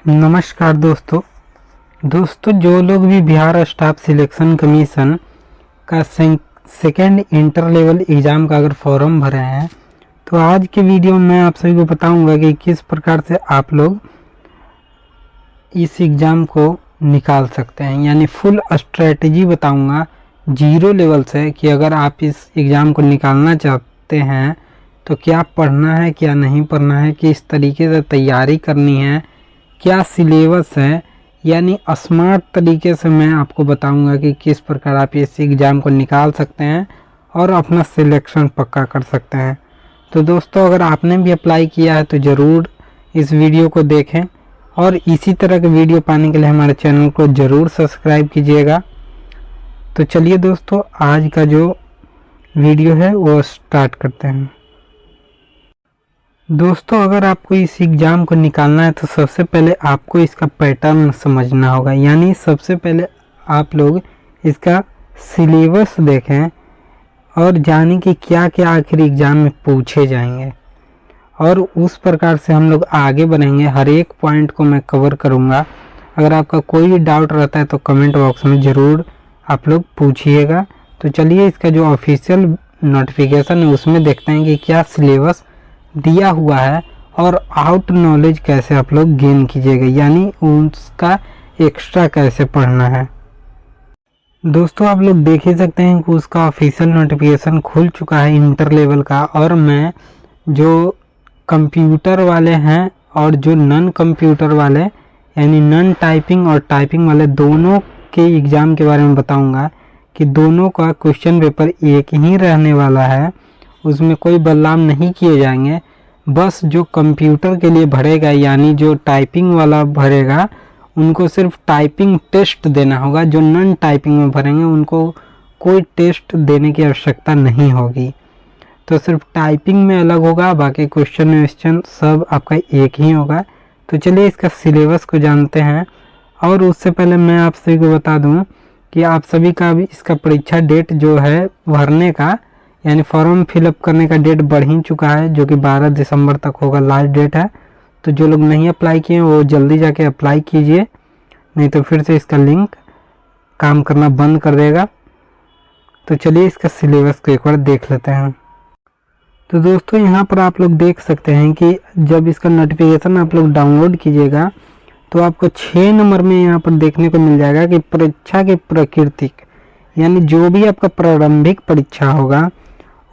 नमस्कार दोस्तों जो लोग भी बिहार स्टाफ सिलेक्शन कमीशन का सेकेंड इंटर लेवल एग्ज़ाम का अगर फॉर्म भरे हैं तो आज के वीडियो में मैं आप सभी को बताऊंगा कि किस प्रकार से आप लोग इस एग्ज़ाम को निकाल सकते हैं। यानी फुल स्ट्रेटजी बताऊंगा जीरो लेवल से कि अगर आप इस एग्ज़ाम को निकालना चाहते हैं तो क्या पढ़ना है, क्या नहीं पढ़ना है, किस तरीके से तैयारी करनी है, क्या सिलेबस है। यानी स्मार्ट तरीके से मैं आपको बताऊंगा कि किस प्रकार आप इस एग्ज़ाम को निकाल सकते हैं और अपना सिलेक्शन पक्का कर सकते हैं। तो दोस्तों अगर आपने भी अप्लाई किया है तो ज़रूर इस वीडियो को देखें और इसी तरह के वीडियो पाने के लिए हमारे चैनल को ज़रूर सब्सक्राइब कीजिएगा। तो चलिए दोस्तों आज का जो वीडियो है वो स्टार्ट करते हैं। दोस्तों अगर आपको इस एग्ज़ाम को निकालना है तो सबसे पहले आपको इसका पैटर्न समझना होगा। यानी सबसे पहले आप लोग इसका सिलेबस देखें और जानें कि क्या क्या आखिर एग्ज़ाम में पूछे जाएंगे और उस प्रकार से हम लोग आगे बढ़ेंगे। हर एक पॉइंट को मैं कवर करूँगा। अगर आपका कोई भी डाउट रहता है तो कमेंट बॉक्स में ज़रूर आप लोग पूछिएगा। तो चलिए इसका जो ऑफिशियल नोटिफिकेशन है उसमें देखते हैं कि क्या सिलेबस दिया हुआ है और आउट नॉलेज कैसे आप लोग गेन कीजिएगा, यानी उसका एक्स्ट्रा कैसे पढ़ना है। दोस्तों आप लोग देख ही सकते हैं कि उसका ऑफिशियल नोटिफिकेशन खुल चुका है इंटर लेवल का। और मैं जो कंप्यूटर वाले हैं और जो नॉन कंप्यूटर वाले यानी नॉन टाइपिंग और टाइपिंग वाले दोनों के एग्ज़ाम के बारे में बताऊंगा कि दोनों का क्वेश्चन पेपर एक ही रहने वाला है, उसमें कोई बदलाव नहीं किए जाएंगे। बस जो कंप्यूटर के लिए भरेगा यानी जो टाइपिंग वाला भरेगा उनको सिर्फ टाइपिंग टेस्ट देना होगा। जो नॉन टाइपिंग में भरेंगे उनको कोई टेस्ट देने की आवश्यकता नहीं होगी। तो सिर्फ टाइपिंग में अलग होगा, बाकी क्वेश्चन सब आपका एक ही होगा। तो चलिए इसका सिलेबस को जानते हैं। और उससे पहले मैं आप सभी को बता दूं कि आप सभी का भी इसका परीक्षा डेट जो है भरने का यानी फॉर्म फिलअप करने का डेट बढ़ ही चुका है, जो कि 12 दिसंबर तक होगा लास्ट डेट है। तो जो लोग नहीं अप्लाई किए वो जल्दी जाके अप्लाई कीजिए, नहीं तो फिर से इसका लिंक काम करना बंद कर देगा। तो चलिए इसका सिलेबस को एक बार देख लेते हैं। तो दोस्तों यहाँ पर आप लोग देख सकते हैं कि जब इसका नोटिफिकेशन आप लोग डाउनलोड कीजिएगा तो आपको 6 नंबर में यहाँ पर देखने को मिल जाएगा कि परीक्षा की प्रकृति, यानी जो भी आपका प्रारंभिक परीक्षा होगा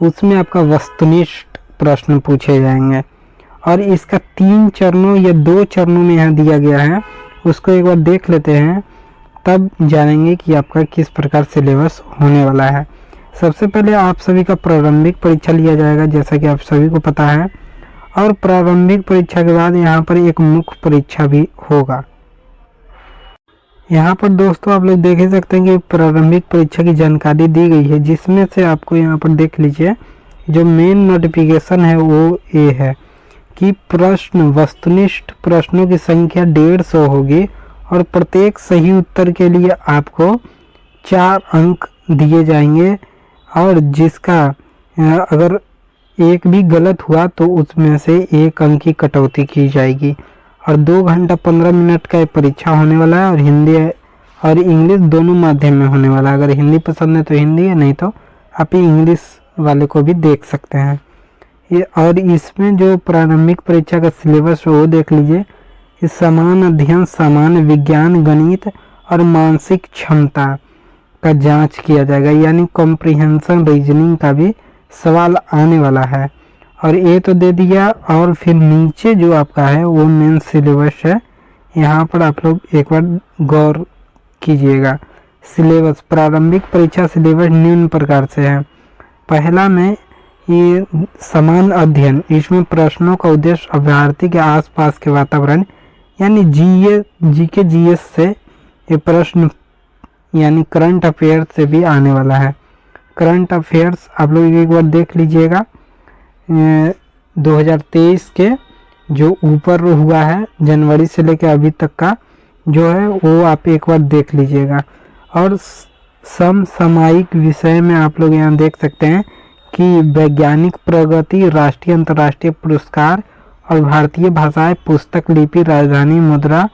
उसमें आपका वस्तुनिष्ठ प्रश्न पूछे जाएंगे। और इसका 3 चरणों या 2 चरणों में यहाँ दिया गया है, उसको एक बार देख लेते हैं तब जानेंगे कि आपका किस प्रकार सिलेबस होने वाला है। सबसे पहले आप सभी का प्रारंभिक परीक्षा लिया जाएगा जैसा कि आप सभी को पता है, और प्रारंभिक परीक्षा के बाद यहाँ पर एक मुख्य परीक्षा भी होगा। यहाँ पर दोस्तों आप लोग देख ही सकते हैं कि प्रारंभिक परीक्षा की जानकारी दी गई है, जिसमें से आपको यहाँ पर देख लीजिए जो मेन नोटिफिकेशन है वो ये है कि वस्तुनिष्ठ प्रश्नों की संख्या 150 होगी और प्रत्येक सही उत्तर के लिए आपको 4 अंक दिए जाएंगे। और जिसका अगर एक भी गलत हुआ तो उसमें से 1 अंक की कटौती की जाएगी। और 2 घंटा 15 मिनट का परीक्षा होने वाला है और हिंदी और इंग्लिश दोनों माध्यम में होने वाला है। अगर हिंदी पसंद है तो हिंदी है, नहीं तो आप इंग्लिश वाले को भी देख सकते हैं ये। और इसमें जो प्रारंभिक परीक्षा का सिलेबस है वो देख लीजिए। इस समान अध्ययन, सामान्य विज्ञान, गणित और मानसिक क्षमता का जांच किया जाएगा, यानी कॉम्प्रिहेंशन रीजनिंग का भी सवाल आने वाला है। और ये तो दे दिया। और फिर नीचे जो आपका है वो मेन सिलेबस है, यहाँ पर आप लोग एक बार गौर कीजिएगा। सिलेबस, प्रारंभिक परीक्षा सिलेबस निम्न प्रकार से है। पहला में ये समान अध्ययन, इसमें प्रश्नों का उद्देश्य अभ्यर्थी के आसपास के वातावरण यानी जीके जीएस से ये प्रश्न यानी करंट अफेयर्स से भी आने वाला है। करंट अफेयर्स आप लोग एक बार देख लीजिएगा 2023 के जो ऊपर हुआ है जनवरी से लेकर अभी तक का जो है वो आप एक बार देख लीजिएगा। और समसामयिक विषय में आप लोग यहाँ देख सकते हैं कि वैज्ञानिक प्रगति, राष्ट्रीय अंतर्राष्ट्रीय पुरस्कार और भारतीय भाषाएं, पुस्तक, लिपि, राजधानी, मुद्रा,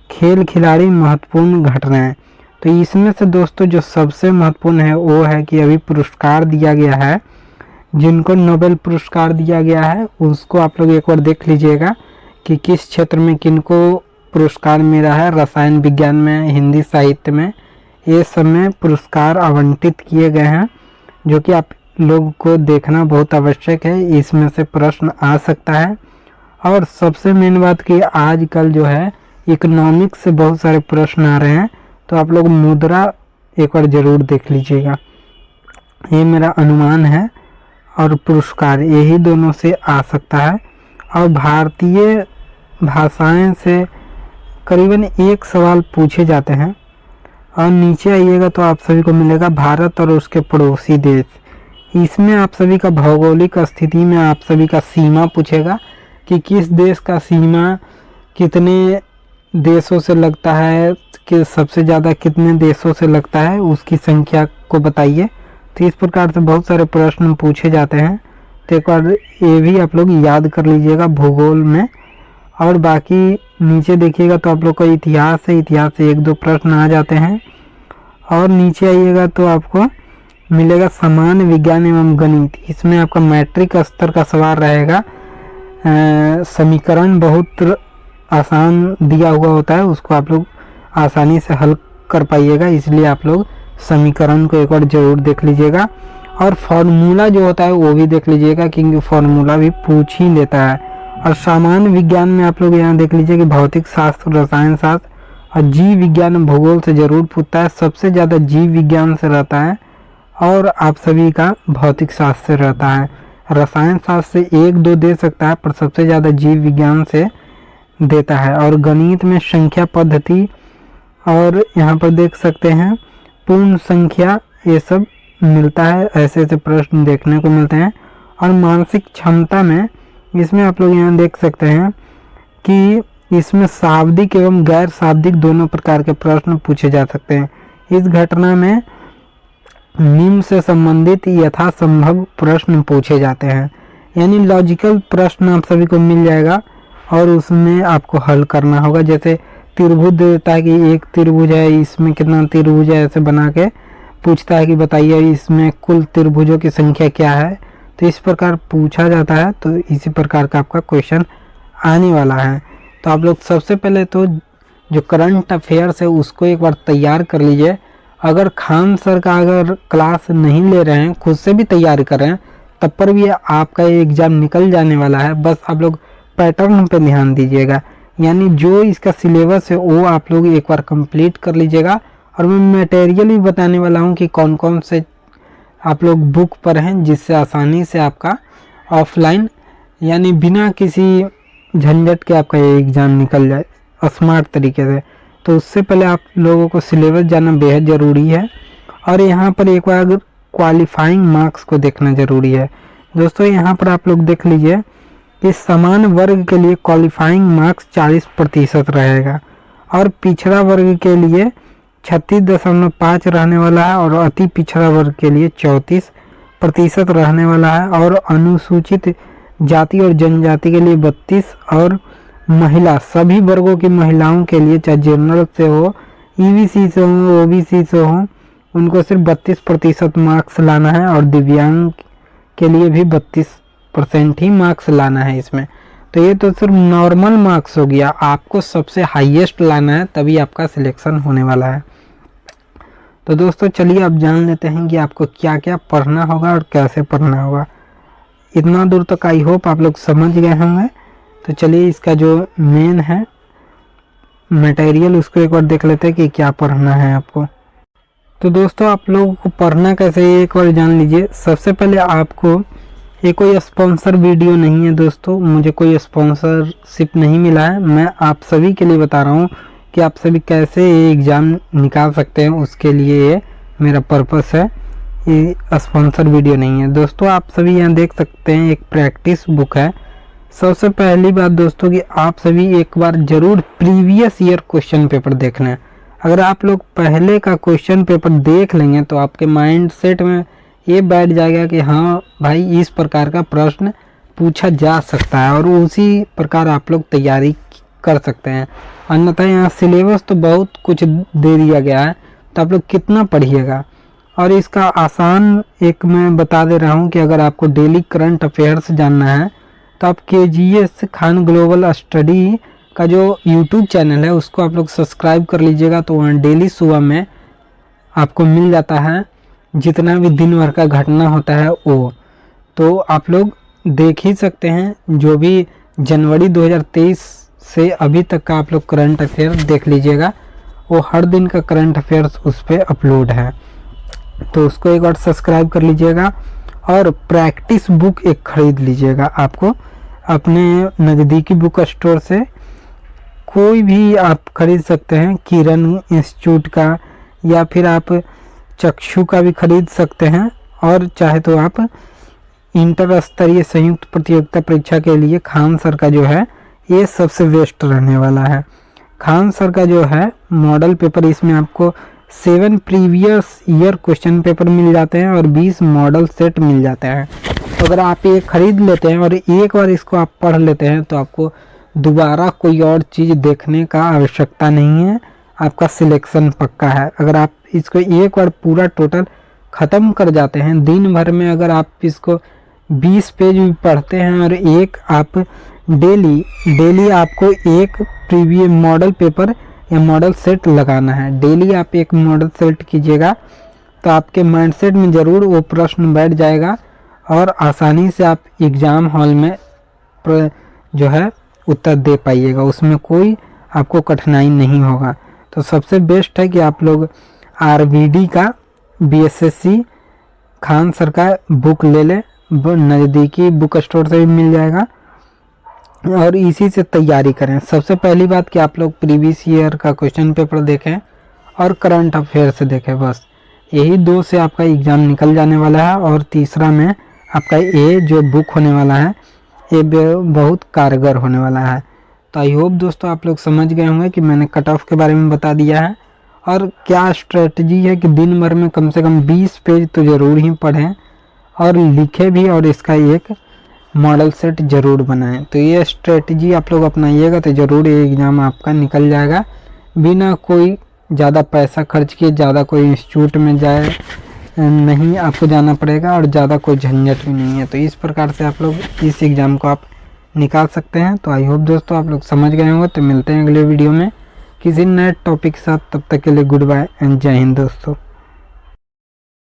खेल, खिलाड़ी, महत्वपूर्ण घटनाएं। तो इसमें से दोस्तों जो सबसे महत्वपूर्ण है वो है कि अभी पुरस्कार दिया गया है, जिनको नोबेल पुरस्कार दिया गया है उसको आप लोग एक बार देख लीजिएगा कि किस क्षेत्र में किनको पुरस्कार मिला है। रसायन विज्ञान में, हिंदी साहित्य में, ये सब में पुरस्कार आवंटित किए गए हैं, जो कि आप लोग को देखना बहुत आवश्यक है। इसमें से प्रश्न आ सकता है। और सबसे मेन बात कि आजकल जो है इकोनॉमिक्स से बहुत सारे प्रश्न आ रहे हैं, तो आप लोग मुद्रा एक बार ज़रूर देख लीजिएगा, ये मेरा अनुमान है। और पुरस्कार यही दोनों से आ सकता है। और भारतीय भाषाएं से करीबन एक सवाल पूछे जाते हैं। और नीचे आइएगा तो आप सभी को मिलेगा भारत और उसके पड़ोसी देश। इसमें आप सभी का भौगोलिक स्थिति में आप सभी का सीमा पूछेगा कि किस देश का सीमा कितने देशों से लगता है, कि सबसे ज़्यादा कितने देशों से लगता है, उसकी संख्या को बताइए। तो इस प्रकार से बहुत सारे प्रश्न पूछे जाते हैं। तो एक बार ये भी आप लोग याद कर लीजिएगा भूगोल में। और बाकी नीचे देखिएगा तो आप लोग का इतिहास है, इतिहास से 1-2 प्रश्न आ जाते हैं। और नीचे आइएगा तो आपको मिलेगा सामान्य विज्ञान एवं गणित। इसमें आपका मैट्रिक स्तर का सवाल रहेगा। समीकरण बहुत आसान दिया हुआ होता है, उसको आप लोग आसानी से हल कर पाइएगा, इसलिए आप लोग समीकरण को एक बार जरूर देख लीजिएगा। और फार्मूला जो होता है वो भी देख लीजिएगा, क्योंकि फार्मूला भी पूछ ही लेता है। और सामान्य विज्ञान में आप लोग यहाँ देख लीजिए कि भौतिक शास्त्र, रसायन शास्त्र और जीव विज्ञान, भूगोल से जरूर पूछता है। सबसे ज़्यादा जीव विज्ञान से रहता है और आप सभी का भौतिक शास्त्र से रहता है। रसायन शास्त्र से 1-2 दे सकता है, पर सबसे ज़्यादा जीव विज्ञान से देता है। और गणित में संख्या पद्धति, और यहाँ पर देख सकते हैं पूर्ण संख्या, ये सब मिलता है। ऐसे ऐसे प्रश्न देखने को मिलते हैं। और मानसिक क्षमता में इसमें आप लोग यहाँ देख सकते हैं कि इसमें शाब्दिक एवं गैर शाब्दिक दोनों प्रकार के प्रश्न पूछे जा सकते हैं। इस घटना में निम्न से संबंधित यथासंभव प्रश्न पूछे जाते हैं, यानी लॉजिकल प्रश्न आप सभी को मिल जाएगा और उसमें आपको हल करना होगा। जैसे त्रिभुज देता है कि एक त्रिभुज है, इसमें कितना त्रिभुज है, ऐसे बना के पूछता है कि बताइए इसमें कुल त्रिभुजों की संख्या क्या है। तो इस प्रकार पूछा जाता है। तो इसी प्रकार का आपका क्वेश्चन आने वाला है। तो आप लोग सबसे पहले तो जो करंट अफेयर्स है उसको एक बार तैयार कर लीजिए। अगर खान सर का अगर क्लास नहीं ले रहे हैं, खुद से भी तैयारी कर रहे हैं, तब पर भी आपका ये एग्ज़ाम निकल जाने वाला है। बस आप लोग पैटर्न पे ध्यान दीजिएगा, यानी जो इसका सिलेबस है वो आप लोग एक बार कंप्लीट कर लीजिएगा। और मैं मटेरियल भी बताने वाला हूँ कि कौन कौन से आप लोग बुक पर हैं, जिससे आसानी से आपका ऑफलाइन यानी बिना किसी झंझट के आपका ये एग्ज़ाम निकल जाए स्मार्ट तरीके से। तो उससे पहले आप लोगों को सिलेबस जानना बेहद ज़रूरी है। और यहाँ पर एक बार क्वालिफाइंग मार्क्स को देखना ज़रूरी है। दोस्तों यहाँ पर आप लोग देख लीजिए कि समान वर्ग के लिए क्वालिफाइंग मार्क्स 40% रहेगा और पिछड़ा वर्ग के लिए 36.5 रहने वाला है और अति पिछड़ा वर्ग के लिए 34% रहने वाला है और अनुसूचित जाति और जनजाति के लिए 32 और महिला सभी वर्गों की महिलाओं के लिए चाहे जनरल से हो, ईबीसी से हो, ओबीसी से हो, उनको सिर्फ 32% मार्क्स लाना है और दिव्यांग के लिए भी 32% ही मार्क्स लाना है इसमें। तो ये तो सिर्फ नॉर्मल मार्क्स हो गया, आपको सबसे हाईएस्ट लाना है तभी आपका सिलेक्शन होने वाला है। तो दोस्तों चलिए अब जान लेते हैं कि आपको क्या क्या पढ़ना होगा और कैसे पढ़ना होगा। इतना दूर तक आई होप आप लोग समझ गए होंगे। तो चलिए इसका जो मेन है मटेरियल उसको एक बार देख लेते हैं कि क्या पढ़ना है आपको। तो दोस्तों आप लोगों को पढ़ना कैसे है एक बार जान लीजिए। सबसे पहले आपको ये कोई स्पॉन्सर वीडियो नहीं है दोस्तों, मुझे कोई स्पॉन्सरशिप नहीं मिला है। मैं आप सभी के लिए बता रहा हूँ कि आप सभी कैसे ये एग्ज़ाम निकाल सकते हैं, उसके लिए ये मेरा पर्पस है। ये स्पॉन्सर वीडियो नहीं है दोस्तों। आप सभी यहाँ देख सकते हैं एक प्रैक्टिस बुक है। सबसे पहली बात दोस्तों कि आप सभी एक बार ज़रूर प्रीवियस ईयर क्वेश्चन पेपर देख लें। अगर आप लोग पहले का क्वेश्चन पेपर देख लेंगे तो आपके माइंड सेट में ये बैठ जाएगा कि हाँ भाई इस प्रकार का प्रश्न पूछा जा सकता है और उसी प्रकार आप लोग तैयारी कर सकते हैं। अन्यथा यहाँ सिलेबस तो बहुत कुछ दे दिया गया है, तो आप लोग कितना पढ़िएगा। और इसका आसान एक मैं बता दे रहा हूँ कि अगर आपको डेली करंट अफेयर्स जानना है तो आप KGS खान ग्लोबल स्टडी का जो यूट्यूब चैनल है उसको आप लोग सब्सक्राइब कर लीजिएगा। तो वहाँ डेली सुबह में आपको मिल जाता है जितना भी दिन भर का घटना होता है वो, तो आप लोग देख ही सकते हैं। जो भी जनवरी 2023 से अभी तक का आप लोग करंट अफेयर देख लीजिएगा, वो हर दिन का करंट अफेयर्स उस पर अपलोड है, तो उसको एक बार सब्सक्राइब कर लीजिएगा। और प्रैक्टिस बुक एक ख़रीद लीजिएगा। आपको अपने नज़दीकी बुक स्टोर से कोई भी आप खरीद सकते हैं, किरण इंस्टीट्यूट का या फिर आप चक्षु का भी खरीद सकते हैं। और चाहे तो आप इंटर स्तरीय संयुक्त प्रतियोगिता परीक्षा के लिए खान सर का जो है ये सबसे बेस्ट रहने वाला है। खान सर का जो है मॉडल पेपर, इसमें आपको 7 प्रीवियस ईयर क्वेश्चन पेपर मिल जाते हैं और 20 मॉडल सेट मिल जाते हैं। तो अगर आप ये खरीद लेते हैं और एक बार इसको आप पढ़ लेते हैं तो आपको दोबारा कोई और चीज़ देखने का आवश्यकता नहीं है, आपका सिलेक्शन पक्का है। अगर आप इसको एक बार पूरा टोटल ख़त्म कर जाते हैं दिन भर में, अगर आप इसको 20 पेज भी पढ़ते हैं और एक आप डेली आपको एक प्रीवियस मॉडल पेपर या मॉडल सेट लगाना है। डेली आप एक मॉडल सेट कीजिएगा तो आपके माइंडसेट में ज़रूर वो प्रश्न बैठ जाएगा और आसानी से आप एग्ज़ाम हॉल में जो है उत्तर दे पाइएगा, उसमें कोई आपको कठिनाई नहीं होगा। तो सबसे बेस्ट है कि आप लोग RVD का BSSC खान सर का बुक ले लें, नज़दीकी बुक स्टोर से भी मिल जाएगा और इसी से तैयारी करें। सबसे पहली बात कि आप लोग प्रीवियस ईयर का क्वेश्चन पेपर देखें और करंट अफेयर्स देखें, बस यही 2 से आपका एग्ज़ाम निकल जाने वाला है। और तीसरा में आपका ये जो बुक होने वाला है ये बहुत कारगर होने वाला है। तो आई होप दोस्तों आप लोग समझ गए होंगे कि मैंने कट ऑफ के बारे में बता दिया है और क्या स्ट्रेटजी है कि दिन भर में कम से कम 20 पेज तो ज़रूर ही पढ़ें और लिखें भी और इसका एक मॉडल सेट ज़रूर बनाएं। तो ये स्ट्रेटजी आप लोग अपनाइएगा तो ज़रूर ये एग्ज़ाम आपका निकल जाएगा बिना कोई ज़्यादा पैसा खर्च किए, ज़्यादा कोई इंस्टीट्यूट में जाए नहीं आपको जाना पड़ेगा और ज़्यादा कोई झंझट भी नहीं है। तो इस प्रकार से आप लोग इस एग्ज़ाम को आप निकाल सकते हैं। तो आई होप दोस्तों आप लोग समझ गए होंगे। तो मिलते हैं अगले वीडियो में किसी नए टॉपिक के साथ, तब तक के लिए गुड बाय एंड जय हिंद दोस्तों।